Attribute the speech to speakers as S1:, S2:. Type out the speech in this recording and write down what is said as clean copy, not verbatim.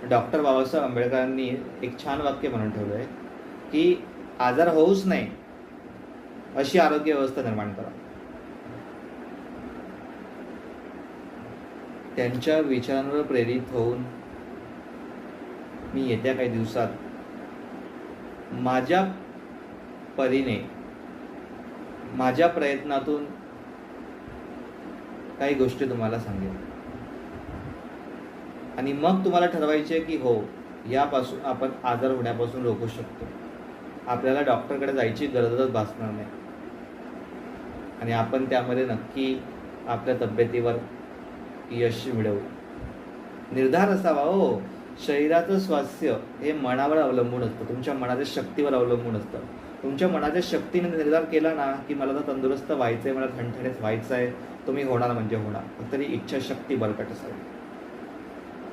S1: Doctor Babasaheb आंबेडकरांनी एक छान वाक्य म्हणून ठेवलं आहे की आजार होऊच नाही अशी आरोग्य व्यवस्था निर्माण करा. त्यांच्या विचारांवर प्रेरित होऊन मी येत्या काही दिवसात माझ्या परीने माझ्या प्रयत्नातून काही गोष्टी तुम्हाला सांगेन आणि मग तुम्हाला ठरवायचे की हो, यापासून आपण आजार होण्यापासून रोखू शकतो. आपल्याला डॉक्टरकडे जायची गरजच भासणार नाही आणि आपण त्यामध्ये नक्की आपल्या तब्येतीवर यश मिळवू. निर्धार असावा हो. शरीराचं स्वास्थ्य हे मनावर अवलंबून असतं, तुमच्या मनाच्या शक्तीवर अवलंबून असतं. तुमच्या मनाच्या शक्तीने निर्धार केला ना की मला तर तंदुरुस्त व्हायचं आहे, मला ठणठणीत व्हायचं आहे, तुम्ही होणार म्हणजे होणार. फक्त ती इच्छाशक्ती बळकट असावी.